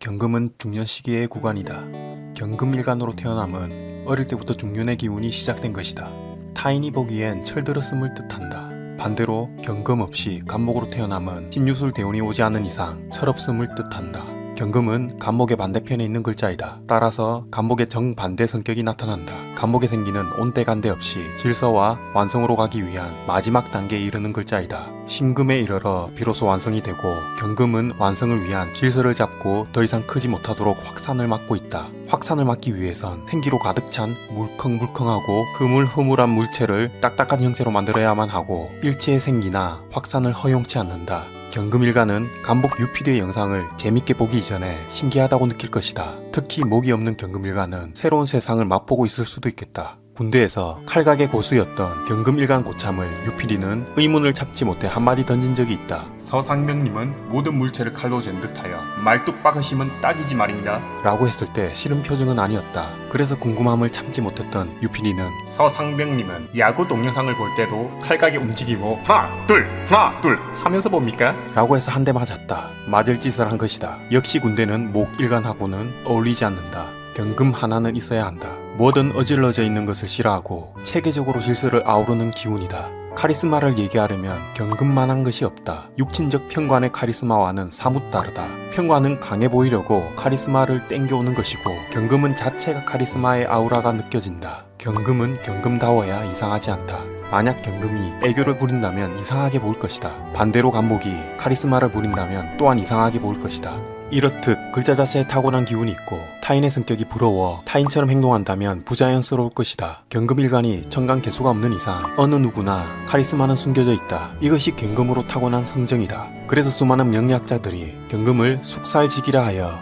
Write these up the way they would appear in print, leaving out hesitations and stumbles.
경금은 중년 시기의 구간이다. 경금일간으로 태어남은 어릴 때부터 중년의 기운이 시작된 것이다. 타인이 보기엔 철들었음을 뜻한다. 반대로 경금 없이 간목으로 태어남은 신유술 대운이 오지 않은 이상 철없음을 뜻한다. 경금은 간목의 반대편에 있는 글자이다. 따라서 간목의 정반대 성격이 나타난다. 간목에 생기는 온데간데 없이 질서와 완성으로 가기 위한 마지막 단계에 이르는 글자이다. 신금에 이르러 비로소 완성이 되고 경금은 완성을 위한 질서를 잡고 더 이상 크지 못하도록 확산을 막고 있다. 확산을 막기 위해선 생기로 가득 찬 물컹물컹하고 흐물흐물한 물체를 딱딱한 형태로 만들어야만 하고 일체의 생기나 확산을 허용치 않는다. 경금일간은 간목 유피리의 영상을 재밌게 보기 이전에 신기하다고 느낄 것이다. 특히 목이 없는 경금일간은 새로운 세상을 맛보고 있을 수도 있겠다. 군대에서 칼각의 고수였던 경금일간 고참을 유필이는 의문을 참지 못해 한마디 던진 적이 있다. 서상명님은 모든 물체를 칼로 잰 듯하여 말뚝 박으심은 딱이지 말입니다 라고 했을 때 싫은 표정은 아니었다. 그래서 궁금함을 참지 못했던 유필이는 서상명님은 야구 동영상을 볼 때도 칼각의 움직이고 하나 둘 하면서 봅니까? 라고 해서 한 대 맞았다. 맞을 짓을 한 것이다. 역시 군대는 목일간하고는 어울리지 않는다. 경금 하나는 있어야 한다. 뭐든 어질러져 있는 것을 싫어하고 체계적으로 질서를 아우르는 기운이다. 카리스마를 얘기하려면 경금만한 것이 없다. 육친적 편관의 카리스마와는 사뭇 다르다. 편관은 강해 보이려고 카리스마를 땡겨오는 것이고 경금은 자체가 카리스마의 아우라가 느껴진다. 경금은 경금다워야 이상하지 않다. 만약 경금이 애교를 부린다면 이상하게 보일 것이다. 반대로 간목이 카리스마를 부린다면 또한 이상하게 보일 것이다. 이렇듯 글자 자체에 타고난 기운이 있고 타인의 성격이 부러워 타인처럼 행동한다면 부자연스러울 것이다. 경금일간이 천간개수가 없는 이상 어느 누구나 카리스마는 숨겨져 있다. 이것이 경금으로 타고난 성정이다. 그래서 수많은 명리학자들이 경금을 숙살지기라 하여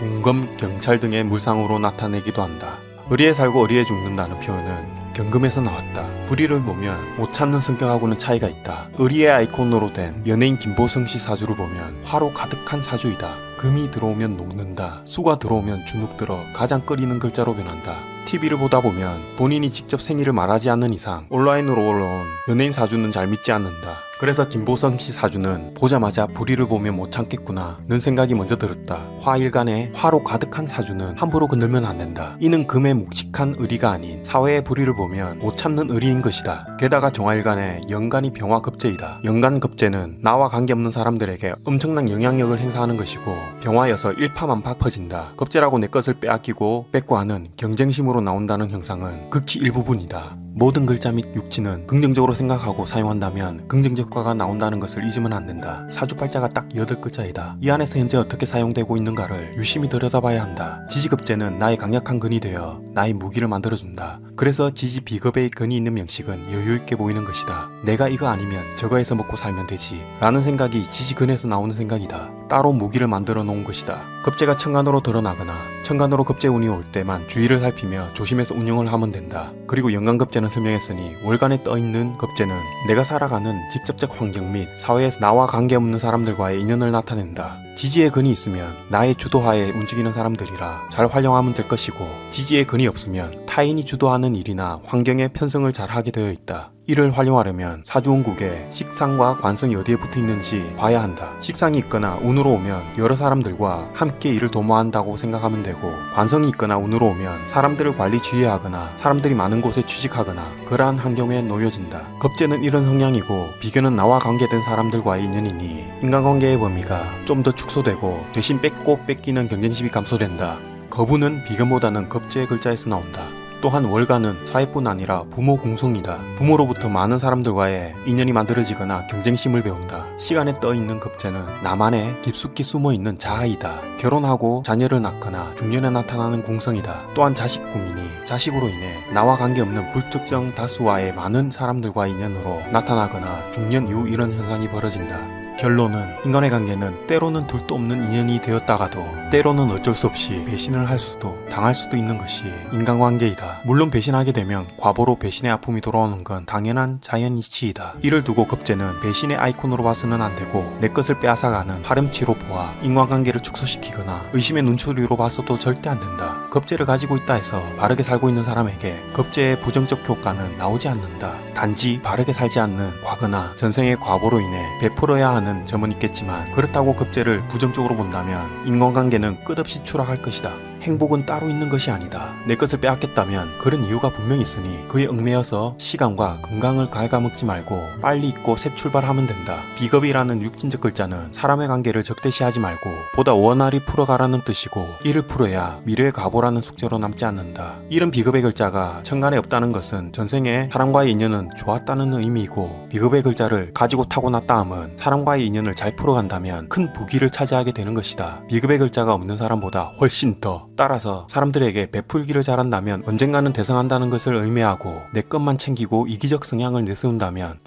궁검경찰 등의 물상으로 나타내기도 한다. 의리에 살고 의리에 죽는다는 표현은 경금에서 나왔다. 불의를 보면 못 찾는 성격하고는 차이가 있다. 의리의 아이콘으로 된 연예인 김보성 씨 사주를 보면 화로 가득한 사주이다. 금이 들어오면 녹는다. 수가 들어오면 주눅 들어 가장 끓이는 글자로 변한다. TV를 보다 보면 본인이 직접 생일을 말하지 않는 이상 온라인으로 올라온 연예인 사주는 잘 믿지 않는다. 그래서 김보성 씨 사주는 보자마자 불의를 보면 못 참겠구나 는 생각이 먼저 들었다. 화일간에 화로 가득한 사주는 함부로 건들면 안 된다. 이는 금의 묵직한 의리가 아닌 사회의 불의를 보면 못 참는 의리인 것이다. 게다가 정화일간에 연간이 병화급제이다. 연간급제는 나와 관계없는 사람들에게 엄청난 영향력을 행사하는 것이고 병화여서 일파만파 퍼진다. 급제라고 내 것을 빼앗기고 뺏고 하는 경쟁심으로 나온다는 형상은 극히 일부분이다. 모든 글자 및 육치는 긍정적으로 생각하고 사용한다면 긍정적 효과가 나온다는 것을 잊으면 안 된다. 사주팔자가 딱 8글자이다. 이 안에서 현재 어떻게 사용되고 있는가를 유심히 들여다봐야 한다. 지지급제는 나의 강력한 근이 되어 나의 무기를 만들어준다. 그래서 지지 비급의 근이 있는 명식은 여유있게 보이는 것이다. 내가 이거 아니면 저거에서 먹고 살면 되지 라는 생각이 지지근에서 나오는 생각이다. 따로 무기를 만들어 놓은 것이다. 급제가 천간으로 드러나거나 천간으로 급제운이 올 때만 주의를 살피며 조심해서 운영을 하면 된다. 그리고 연간급제는 설명했으니 월간에 떠있는 급제는 내가 살아가는 직접적 환경 및 사회에서 나와 관계없는 사람들과의 인연을 나타낸다. 지지의 근이 있으면 나의 주도하에 움직이는 사람들이라 잘 활용하면 될 것이고 지지의 근이 없으면 타인이 주도하는 일이나 환경에 편성을 잘 하게 되어 있다. 이를 활용하려면 사주운국에 식상과 관성이 어디에 붙어 있는지 봐야 한다. 식상이 있거나 운으로 오면 여러 사람들과 함께 일을 도모한다고 생각하면 되고 관성이 있거나 운으로 오면 사람들을 관리 지휘하거나 사람들이 많은 곳에 취직하거나 그러한 환경에 놓여진다. 급제는 이런 성향이고 비견은 나와 관계된 사람들과의 인연이니 인간관계의 범위가 좀 더 축소되고 대신 뺏고 뺏기는 경쟁심이 감소된다. 거부는 비견보다는 급제의 글자에서 나온다. 또한 월간은 사회뿐 아니라 부모 궁성이다. 부모로부터 많은 사람들과의 인연이 만들어지거나 경쟁심을 배운다. 시간에 떠있는 급제는 나만의 깊숙이 숨어있는 자아이다. 결혼하고 자녀를 낳거나 중년에 나타나는 궁성이다. 또한 자식 고민이 자식으로 인해 나와 관계없는 불특정 다수와의 많은 사람들과의 인연으로 나타나거나 중년 이후 이런 현상이 벌어진다. 결론은 인간의 관계는 때로는 둘도 없는 인연이 되었다가도 때로는 어쩔 수 없이 배신을 할 수도 당할 수도 있는 것이 인간관계이다. 물론 배신하게 되면 과보로 배신의 아픔이 돌아오는 건 당연한 자연이치이다. 이를 두고 급제는 배신의 아이콘으로 봐서는 안 되고 내 것을 빼앗아가는 파렴치로 보아 인간관계를 축소시키거나 의심의 눈초리로 봐서도 절대 안 된다. 급제를 가지고 있다 해서 바르게 살고 있는 사람에게 급제의 부정적 효과는 나오지 않는다. 단지 바르게 살지 않는 과거나 전생의 과보로 인해 베풀어야 하는 하는 점은 있겠지만 그렇다고 급제를 부정적으로 본다면 인간관계는 끝없이 추락할 것이다. 행복은 따로 있는 것이 아니다. 내 것을 빼앗겼다면 그런 이유가 분명히 있으니 그에 얽매여서 시간과 건강을 갉아먹지 말고 빨리 잊고 새 출발하면 된다. 비겁이라는 육신적 글자는 사람의 관계를 적대시하지 말고 보다 원활히 풀어가라는 뜻이고 이를 풀어야 미래의 가보라는 숙제로 남지 않는다. 이런 비겁의 글자가 천간에 없다는 것은 전생에 사람과의 인연은 좋았다는 의미이고 비겁의 글자를 가지고 타고났다 함은 사람과의 인연을 잘 풀어간다면 큰 부귀를 차지하게 되는 것이다. 비겁의 글자가 없는 사람보다 훨씬 더 따라서 사람들에게 베풀기를 잘한다면 언젠가는 대성한다는 것을 의미하고 내 것만 챙기고 이기적 성향을 내세운다면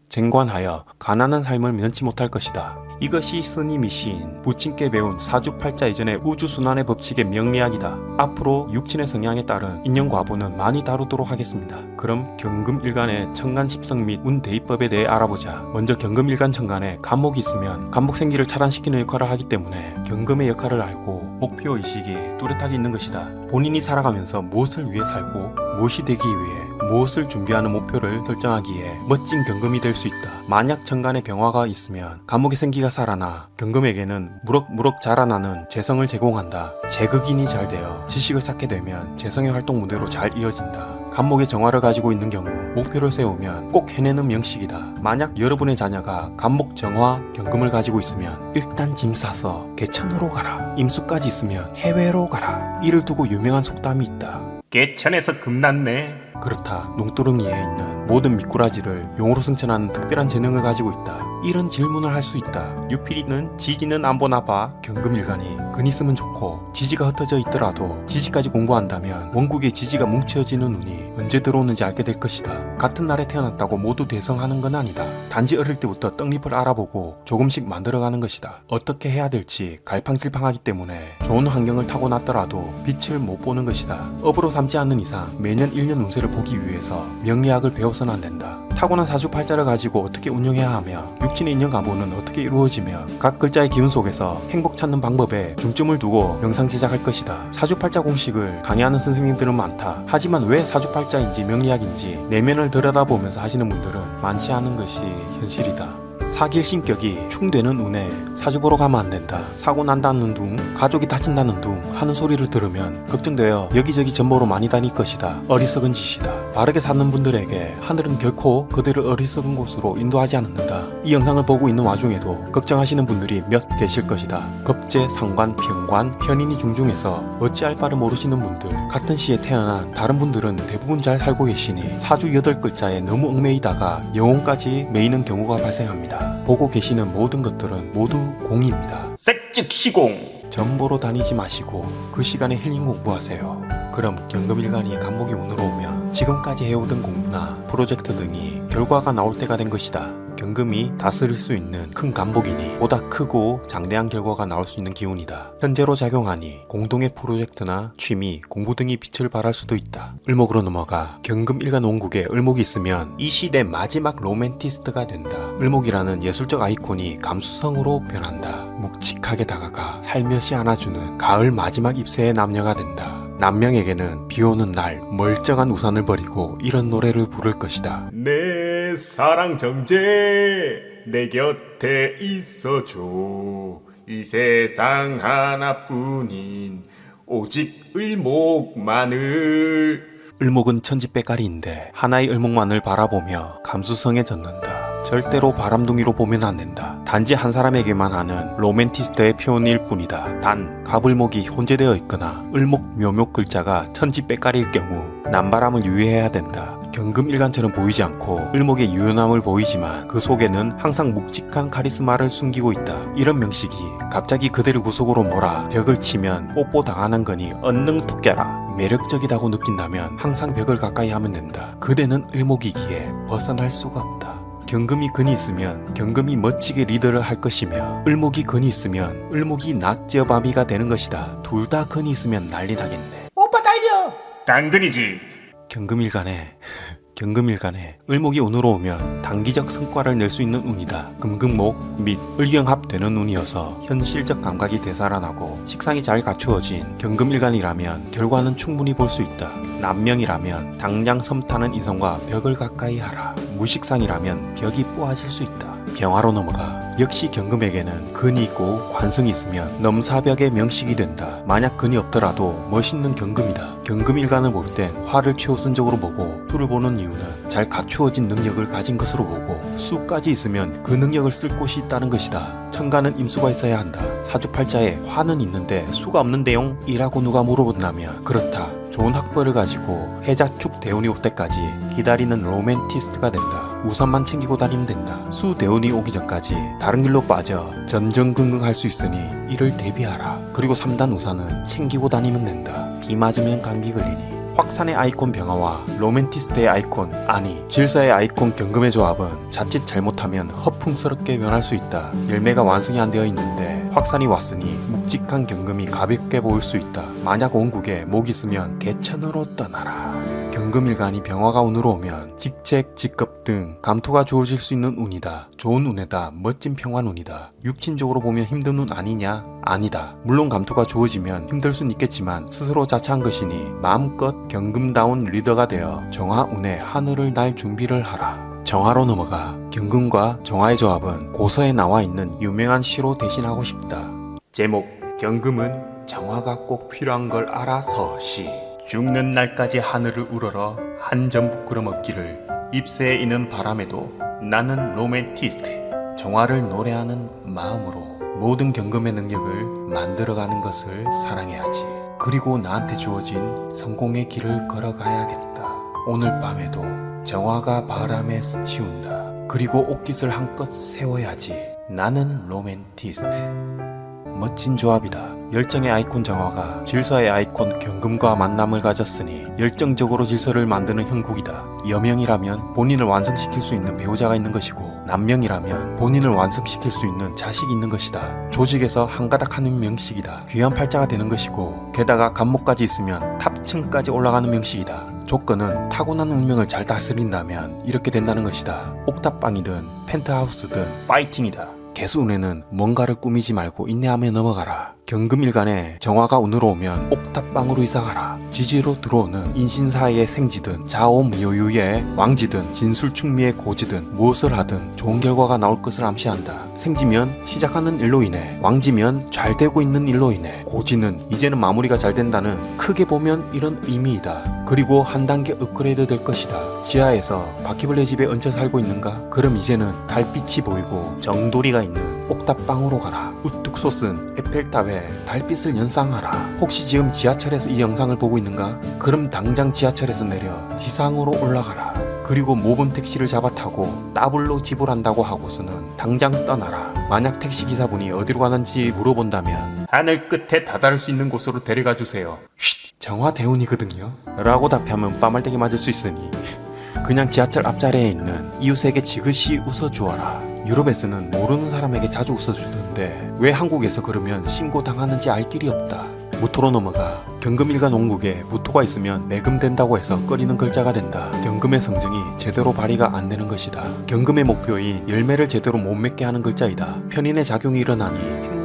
쟁관하여 가난한 삶을 면치 못할 것이다. 이것이 스님이신 부친께 배운 사주팔자 이전의 우주순환의 법칙의 명리학이다. 앞으로 육친의 성향에 따른 인연과보는 많이 다루도록 하겠습니다. 그럼 경금일간의 천간십성 및 운대입법에 대해 알아보자. 먼저 경금일간 천간에 간목이 있으면 간목생기를 차단시키는 역할을 하기 때문에 경금의 역할을 알고 목표의식이 뚜렷하게 있는 것이다. 본인이 살아가면서 무엇을 위해 살고 무엇이 되기 위해 무엇을 준비하는 목표를 설정하기에 멋진 경금이 될 수 있다. 만약 천간에 병화가 있으면 간목의 생기가 살아나 경금에게는 무럭무럭 자라나는 재성을 제공한다. 재극인이 잘 되어 지식을 쌓게 되면 재성의 활동 무대로 잘 이어진다. 간목의 정화를 가지고 있는 경우 목표를 세우면 꼭 해내는 명식이다. 만약 여러분의 자녀가 간목 정화 경금을 가지고 있으면 일단 짐 싸서 개천으로 가라. 임수까지 있으면 해외로 가라. 이를 두고 유명한 속담이 있다. 개천에서 금 났네. 그렇다. 농두렁이에 있는 모든 미꾸라지를 용으로 승천하는 특별한 재능을 가지고 있다. 이런 질문을 할 수 있다. 유필이는 지지는 안 보나 봐. 경금일간이 근 있으면 좋고 지지가 흩어져 있더라도 지지까지 공부한다면 원국의 지지가 뭉쳐지는 운이 언제 들어오는지 알게 될 것이다. 같은 날에 태어났다고 모두 대성하는 건 아니다. 단지 어릴 때부터 떡잎을 알아보고 조금씩 만들어가는 것이다. 어떻게 해야 될지 갈팡질팡하기 때문에 좋은 환경을 타고났더라도 빛을 못 보는 것이다. 업으로 삼지 않는 이상 매년 1년 운세를 보기 위해서 명리학을 배워서는 안 된다. 타고난 사주팔자를 가지고 어떻게 운영해야 하며 육친의 인연 가보는 어떻게 이루어지며 각 글자의 기운 속에서 행복 찾는 방법에 중점을 두고 영상 제작할 것이다. 사주팔자 공식을 강의하는 선생님들은 많다. 하지만 왜 사주팔자인지 명리학인지 내면을 들여다보면서 하시는 분들은 많지 않은 것이 현실이다. 사길신격이 충되는 운에 사주 보러 가면 안 된다. 사고 난다는 둥, 가족이 다친다는 둥 하는 소리를 들으면 걱정되어 여기저기 전보로 많이 다닐 것이다. 어리석은 짓이다. 바르게 사는 분들에게 하늘은 결코 그들을 어리석은 곳으로 인도하지 않는다. 이 영상을 보고 있는 와중에도 걱정하시는 분들이 몇 계실 것이다. 겁재, 상관, 병관, 편인이 중중해서 어찌할 바를 모르시는 분들, 같은 시에 태어난 다른 분들은 대부분 잘 살고 계시니 사주 8글자에 너무 얽매이다가 영혼까지 매이는 경우가 발생합니다. 보고 계시는 모든 것들은 모두 공입니다. 색즉 시공! 전보로 다니지 마시고 그 시간에 힐링 공부하세요. 그럼 경금일간이 간목이 운으로 오면 지금까지 해오던 공부나 프로젝트 등이 결과가 나올 때가 된 것이다. 경금이 다스릴 수 있는 큰 간목이니 보다 크고 장대한 결과가 나올 수 있는 기운이다. 현재로 작용하니 공동의 프로젝트나 취미, 공부 등이 빛을 발할 수도 있다. 을목으로 넘어가 경금일간 원국에 을목이 있으면 이 시대 마지막 로맨티스트가 된다. 을목이라는 예술적 아이콘이 감수성으로 변한다. 묵직하게 다가가 살며시 안아주는 가을 마지막 ip새의 남녀가 된다. 남명에게는 비오는 날 멀쩡한 우산을 버리고 이런 노래를 부를 것이다. 내 사랑 정제 내 곁에 있어줘. 이 세상 하나뿐인 오직 을목마늘. 을목은 천지빼가리인데 하나의 을목만을 바라보며 감수성에 젖는다. 절대로 바람둥이로 보면 안 된다. 단지 한 사람에게만 하는 로맨티스트의 표현일 뿐이다. 단 갑을목이 혼재되어 있거나 을목 묘목 글자가 천지빼가리일 경우 남바람을 유의해야 된다. 경금일간처럼 보이지 않고 을목의 유연함을 보이지만 그 속에는 항상 묵직한 카리스마를 숨기고 있다. 이런 명식이 갑자기 그대를 구속으로 몰아 벽을 치면 뽀뽀 당하는 거니 언능 토껴라. 매력적이다고 느낀다면 항상 벽을 가까이 하면 된다. 그대는 을목이기에 벗어날 수가 없다. 경금이 근이 있으면 경금이 멋지게 리더를 할 것이며 을목이 근이 있으면 을목이 낙저바비가 되는 것이다. 둘 다 근이 있으면 난리 나겠네. 오빠 달려! 당근이지. 경금일간에 을목이 운으로 오면 단기적 성과를 낼 수 있는 운이다. 금금목 및 을경합되는 운이어서 현실적 감각이 되살아나고 식상이 잘 갖추어진 경금일간이라면 결과는 충분히 볼 수 있다. 남명이라면 당장 섬 타는 이성과 벽을 가까이 하라. 무식상이라면 벽이 꼬아질 수 있다. 병화로 넘어가. 역시 경금에게는 근이 있고 관성이 있으면 넘사벽의 명식이 된다. 만약 근이 없더라도 멋있는 경금이다. 경금일간을 볼 땐 화를 최우선적으로 보고 수를 보는 이유는 잘 갖추어진 능력을 가진 것으로 보고 수까지 있으면 그 능력을 쓸 곳이 있다는 것이다. 천간은 임수가 있어야 한다. 사주팔자에 화는 있는데 수가 없는데용? 이라고 누가 물어본다면 그렇다. 좋은 학벌을 가지고 해자축 대운이 올 때까지 기다리는 로맨티스트가 된다. 우산만 챙기고 다니면 된다. 수 대운이 오기 전까지 다른 길로 빠져 전전긍긍할 수 있으니 이를 대비하라. 그리고 3단 우산은 챙기고 다니면 된다. 비 맞으면 감기 걸리니. 확산의 아이콘 병화와 로맨티스트의 아이콘, 아니 질서의 아이콘 경금의 조합은 자칫 잘못하면 허풍스럽게 변할 수 있다. 열매가 완성이 안 되어 있는데 확산이 왔으니 묵직한 경금이 가볍게 보일 수 있다. 만약 원국에 목 있으면 개천으로 떠나라. 경금일간이 병화가 운으로 오면 직책, 직급 등 감투가 주어질 수 있는 운이다. 좋은 운에다 멋진 평화운이다. 육친적으로 보면 힘든 운 아니냐? 아니다. 물론 감투가 주어지면 힘들 순 있겠지만 스스로 자처한 것이니 마음껏 경금다운 리더가 되어 정화운에 하늘을 날 준비를 하라. 정화로 넘어가. 경금과 정화의 조합은 고서에 나와 있는 유명한 시로 대신하고 싶다. 제목: 경금은 정화가 꼭 필요한 걸 알아서 시. 죽는 날까지 하늘을 우러러 한 점 부끄럼 없기를. 잎새에 이는 바람에도 나는 로맨티스트. 정화를 노래하는 마음으로 모든 경금의 능력을 만들어가는 것을 사랑해야지. 그리고 나한테 주어진 성공의 길을 걸어가야겠다. 오늘 밤에도 정화가 바람에 스치운다. 그리고 옷깃을 한껏 세워야지. 나는 로맨티스트. 멋진 조합이다. 열정의 아이콘 정화가 질서의 아이콘 경금과 만남을 가졌으니 열정적으로 질서를 만드는 형국이다. 여명이라면 본인을 완성시킬 수 있는 배우자가 있는 것이고, 남명이라면 본인을 완성시킬 수 있는 자식이 있는 것이다. 조직에서 한가닥 하는 명식이다. 귀한 팔자가 되는 것이고, 게다가 간목까지 있으면 탑층까지 올라가는 명식이다. 조건은 타고난 운명을 잘 다스린다면 이렇게 된다는 것이다. 옥탑방이든 펜트하우스든 파이팅이다. 개수운에는 뭔가를 꾸미지 말고 인내하며 넘어가라. 경금일간에 정화가 운으로 오면 옥탑방으로 이사가라. 지지로 들어오는 인신사의 생지든 자오묘유의 왕지든 진술충미의 고지든 무엇을 하든 좋은 결과가 나올 것을 암시한다. 생지면 시작하는 일로 인해, 왕지면 잘 되고 있는 일로 인해, 고지는 이제는 마무리가 잘 된다는, 크게 보면 이런 의미이다. 그리고 한 단계 업그레이드 될 것이다. 지하에서 바퀴벌레 집에 얹혀 살고 있는가? 그럼 이제는 달빛이 보이고 정돌이가 있는 옥탑방으로 가라. 우뚝 솟은 에펠탑에 달빛을 연상하라. 혹시 지금 지하철에서 이 영상을 보고 있는가? 그럼 당장 지하철에서 내려 지상으로 올라가라. 그리고 모범 택시를 잡아 타고 따블로 지불한다고 하고서는 당장 떠나라. 만약 택시기사분이 어디로 가는지 물어본다면 하늘 끝에 다다를 수 있는 곳으로 데려가 주세요. 쉿! 정화대운이거든요? 라고 답하면 빠말대기 맞을 수 있으니 그냥 지하철 앞자리에 있는 이웃에게 지그시 웃어주어라. 유럽에서는 모르는 사람에게 자주 웃어주던데 왜 한국에서 그러면 신고당하는지 알 길이 없다. 무토로 넘어가. 경금일간 원국에 무토가 있으면 매금된다고 해서 꺼리는 글자가 된다. 경금의 성정이 제대로 발휘가 안 되는 것이다. 경금의 목표인 열매를 제대로 못 맺게 하는 글자이다. 편인의 작용이 일어나니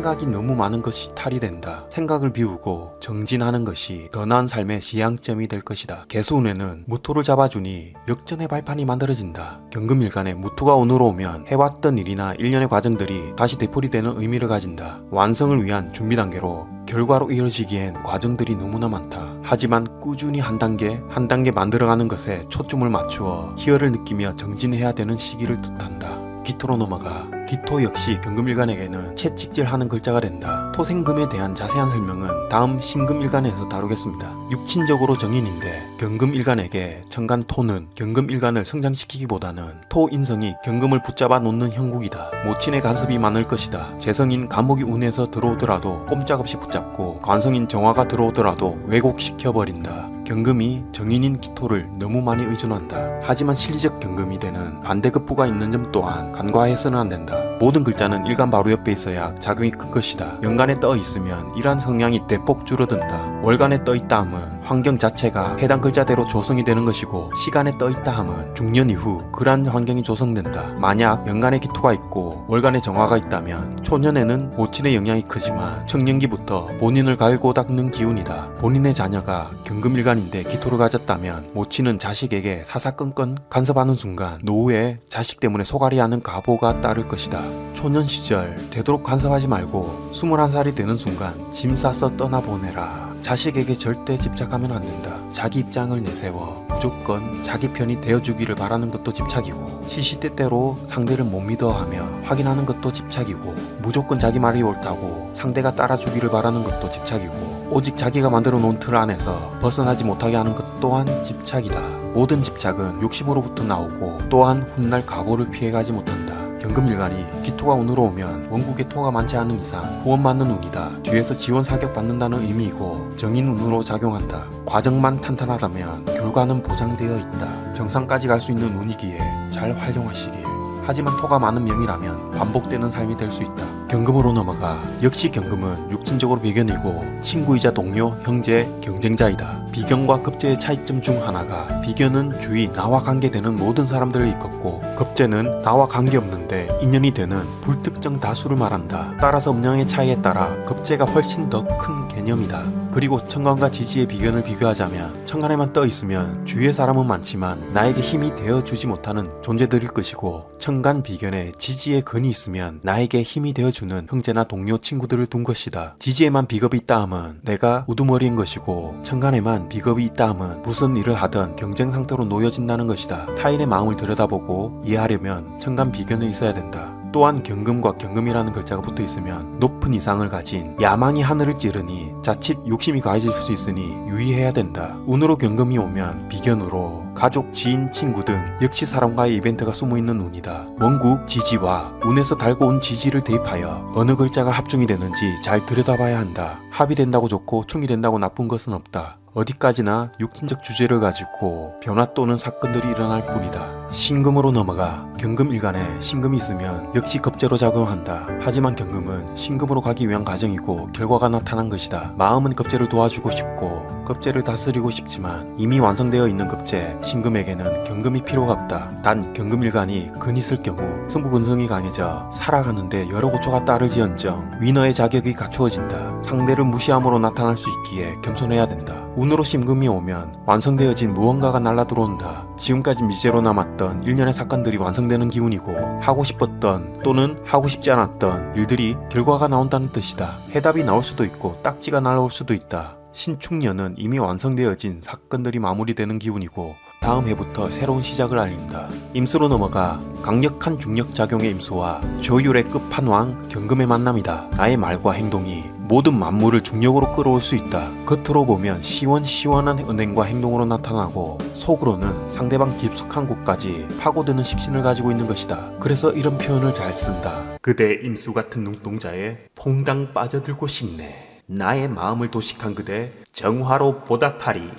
생각이 너무 많은 것이 탈이 된다. 생각을 비우고 정진하는 것이 더 나은 삶의 지향점이 될 것이다. 개수운에는 무토를 잡아주니 역전의 발판이 만들어진다. 경금일간에 무토가 운으로 오면 해왔던 일이나 일련의 과정들이 다시 되풀이되는 의미를 가진다. 완성을 위한 준비 단계로 결과로 이어지기엔 과정들이 너무나 많다. 하지만 꾸준히 한 단계 한 단계 만들어가는 것에 초점을 맞추어 희열을 느끼며 정진해야 되는 시기를 뜻한다. 기토로 넘어가. 기토 역시 경금일간에게는 채찍질하는 글자가 된다. 토생금에 대한 자세한 설명은 다음 신금일간에서 다루겠습니다. 육친적으로 정인인데 경금일간에게 천간토는 경금일간을 성장시키기보다는 토인성이 경금을 붙잡아 놓는 형국이다. 모친의 간섭이 많을 것이다. 재성인 간목이 운에서 들어오더라도 꼼짝없이 붙잡고, 관성인 정화가 들어오더라도 왜곡시켜버린다. 경금이 정인인 기토를 너무 많이 의존한다. 하지만 실리적 경금이 되는 반대급부가 있는 점 또한 간과해서는 안 된다. 모든 글자는 일간 바로 옆에 있어야 작용이 큰 것이다. 연간에 떠 있으면 이러한 성향이 대폭 줄어든다. 월간에 떠 있다 함은 환경 자체가 해당 글자대로 조성이 되는 것이고, 시간에 떠 있다 함은 중년 이후 그러한 환경이 조성된다. 만약 연간에 기토가 있고 월간에 정화가 있다면 초년에는 모친의 영향이 크지만 청년기부터 본인을 갈고 닦는 기운이다. 본인의 자녀가 경금일간 경금일간인데 기토를 가졌다면 모친은 자식에게 사사건건 간섭하는 순간 노후에 자식 때문에 소갈이 하는 가보가 따를 것이다. 초년 시절 되도록 간섭하지 말고 21살이 되는 순간 짐 싸서 떠나보내라. 자식에게 절대 집착하면 안 된다. 자기 입장을 내세워 무조건 자기 편이 되어주기를 바라는 것도 집착이고 시시때때로 상대를 못 믿어하며 확인하는 것도 집착이고 무조건 자기 말이 옳다고 상대가 따라주기를 바라는 것도 집착이고 오직 자기가 만들어 놓은 틀 안에서 벗어나지 못하게 하는 것 또한 집착이다. 모든 집착은 욕심으로부터 나오고 또한 훗날 가보를 피해가지 못한다. 경금일간이 기토가 운으로 오면 원국에 토가 많지 않은 이상 후원받는 운이다. 뒤에서 지원 사격 받는다는 의미이고 정인 운으로 작용한다. 과정만 탄탄하다면 결과는 보장되어 있다. 정상까지 갈 수 있는 운이기에 잘 활용하시길. 하지만 토가 많은 명이라면 반복되는 삶이 될 수 있다. 경금으로 넘어가 역시 경금은 육친적으로 비견이고 친구이자 동료, 형제, 경쟁자이다. 비견과 급제의 차이점 중 하나가 비견은 주위 나와 관계되는 모든 사람들을 이끌고 급제는 나와 관계없는데 인연이 되는 불특정 다수를 말한다. 따라서 음양의 차이에 따라 급제가 훨씬 더 큰 개념이다. 그리고 천간과 지지의 비견을 비교하자면 천간에만 떠 있으면 주위의 사람은 많지만 나에게 힘이 되어주지 못하는 존재들일 것이고 천간 비견에 지지의 근이 있으면 나에게 힘이 되어주는 형제나 동료 친구들을 둔 것이다. 지지에만 비겁이 있다 함은 내가 우두머리인 것이고 천간에만 비겁이 있다 함은 무슨 일을 하든 경쟁 상태로 놓여진다는 것이다. 타인의 마음을 들여다보고 이해하려면 천간 비견에 있어야 된다. 또한 경금과 경금이라는 글자가 붙어 있으면 높은 이상을 가진 야망이 하늘을 찌르니 자칫 욕심이 가해질 수 있으니 유의해야 된다. 운으로 경금이 오면 비견으로 가족, 지인, 친구 등 역시 사람과의 이벤트가 숨어있는 운이다. 원국, 지지와 운에서 달고 온 지지를 대입하여 어느 글자가 합중이 되는지 잘 들여다봐야 한다. 합이 된다고 좋고 충이 된다고 나쁜 것은 없다. 어디까지나 육친적 주제를 가지고 변화 또는 사건들이 일어날 뿐이다. 신금으로 넘어가 경금일간에 신금이 있으면 역시 급제로 작용한다. 하지만 경금은 신금으로 가기 위한 과정이고 결과가 나타난 것이다. 마음은 급제를 도와주고 싶고 급제를 다스리고 싶지만 이미 완성되어 있는 급제 신금에게는 경금이 필요가 없다. 단 경금일간이 근 있을 경우 승부근성이 강해져 살아가는데 여러 고초가 따르지언정 위너의 자격이 갖추어진다. 상대를 무시함으로 나타날 수 있기에 겸손해야 된다. 운으로 신금이 오면 완성되어진 무언가가 날라 들어온다. 지금까지 미제로 남았던 일련의 사건들이 완성되는 기운이고 하고 싶었던 또는 하고 싶지 않았던 일들이 결과가 나온다는 뜻이다. 해답이 나올 수도 있고 딱지가 날아올 수도 있다. 신축년은 이미 완성되어진 사건들이 마무리되는 기운이고 다음 해부터 새로운 시작을 알린다. 임수로 넘어가 강력한 중력작용의 임수와 조율의 끝판왕 경금의 만남이다. 나의 말과 행동이 모든 만물을 중력으로 끌어올 수 있다. 겉으로 보면 시원시원한 은행과 행동으로 나타나고 속으로는 상대방 깊숙한 곳까지 파고드는 식신을 가지고 있는 것이다. 그래서 이런 표현을 잘 쓴다. 그대 임수 같은 눈동자에 퐁당 빠져들고 싶네. 나의 마음을 도식한 그대 정화로 보답하리.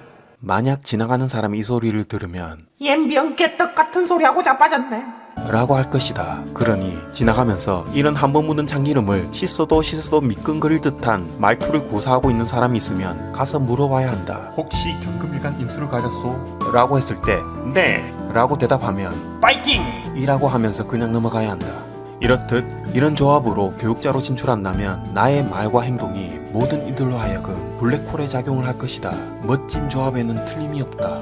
만약 지나가는 사람이 이 소리를 들으면 옌병 깨떡 같은 소리하고 자빠졌네. 라고 할 것이다. 그러니 지나가면서 이런 한 번 묻은 참기름을 씻어도 미끈거릴 듯한 말투를 고사하고 있는 사람이 있으면 가서 물어봐야 한다. 혹시 경금일간 임수를 가졌소? 라고 했을 때 네! 라고 대답하면 파이팅! 이라고 하면서 그냥 넘어가야 한다. 이렇듯 이런 조합으로 교육자로 진출한다면 나의 말과 행동이 모든 이들로 하여금 블랙홀의 작용을 할 것이다. 멋진 조합에는 틀림이 없다.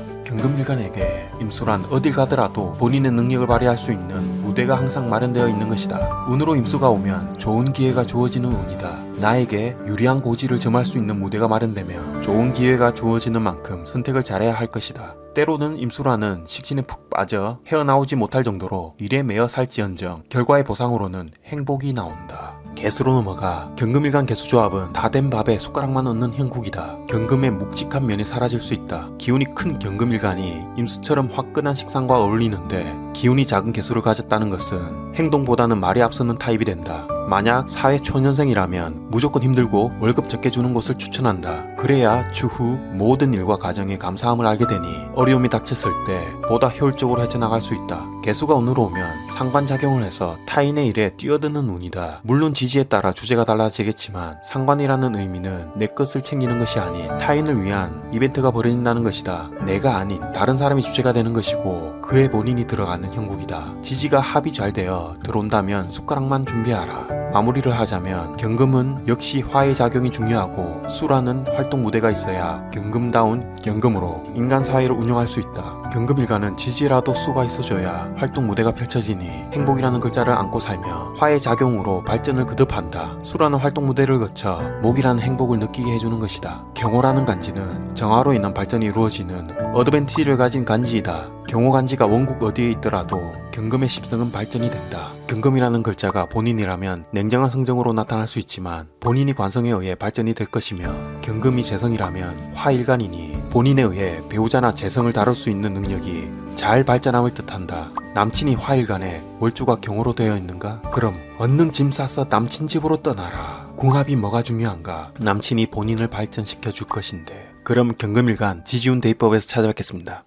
경금일간에게 임수란 어딜 가더라도 본인의 능력을 발휘할 수 있는 무대가 항상 마련되어 있는 것이다. 운으로 임수가 오면 좋은 기회가 주어지는 운이다. 나에게 유리한 고지를 점할 수 있는 무대가 마련되며 좋은 기회가 주어지는 만큼 선택을 잘해야 할 것이다. 때로는 임수라는 식신에 푹 빠져 헤어나오지 못할 정도로 일에 매여 살지언정 결과의 보상으로는 행복이 나온다. 개수로 넘어가 경금일간 개수조합은 다 된 밥에 숟가락만 얹는 형국이다. 경금의 묵직한 면이 사라질 수 있다. 기운이 큰 경금일간이 임수처럼 화끈한 식상과 어울리는데 기운이 작은 개수를 가졌다는 것은 행동보다는 말이 앞서는 타입이 된다. 만약 사회 초년생이라면 무조건 힘들고 월급 적게 주는 곳을 추천한다. 그래야 추후 모든 일과 가정에 감사함을 알게 되니 어려움이 닥쳤을 때 보다 효율적으로 헤쳐나갈 수 있다. 개수가 운으로 오면 상관작용을 해서 타인의 일에 뛰어드는 운이다. 물론 지지에 따라 주제가 달라지겠지만 상관이라는 의미는 내 것을 챙기는 것이 아닌 타인을 위한 이벤트가 벌어진다는 것이다. 내가 아닌 다른 사람이 주제가 되는 것이고 그에 본인이 들어가는 형국이다. 지지가 합이 잘 되어 들어온다면 숟가락만 준비하라. 마무리를 하자면 경금은 역시 화의 작용이 중요하고 수라는 활동 무대가 있어야 경금다운 연금으로 인간 사회를 운영할 수 있다. 경금일가는 지지라도 수가 있어줘야 활동 무대가 펼쳐지니 행복이라는 글자를 안고 살며 화의 작용으로 발전을 거듭한다. 수라는 활동 무대를 거쳐 목이라는 행복을 느끼게 해주는 것이다. 경호라는 간지는 정화로 인한 발전이 이루어지는 어드밴티지를 가진 간지이다. 경호간지가 원국 어디에 있더라도 경금의 십성은 발전이 된다. 경금이라는 글자가 본인이라면 냉정한 성정으로 나타날 수 있지만 본인이 관성에 의해 발전이 될 것이며 경금이 재성이라면 화일간이니 본인에 의해 배우자나 재성을 다룰 수 있는 능력이 잘 발전함을 뜻한다. 남친이 화일간에 월주가 경호로 되어 있는가? 그럼 얼른 짐 싸서 남친 집으로 떠나라. 궁합이 뭐가 중요한가? 남친이 본인을 발전시켜 줄 것인데. 그럼 경금일간 지지운 대입법에서 찾아뵙겠습니다.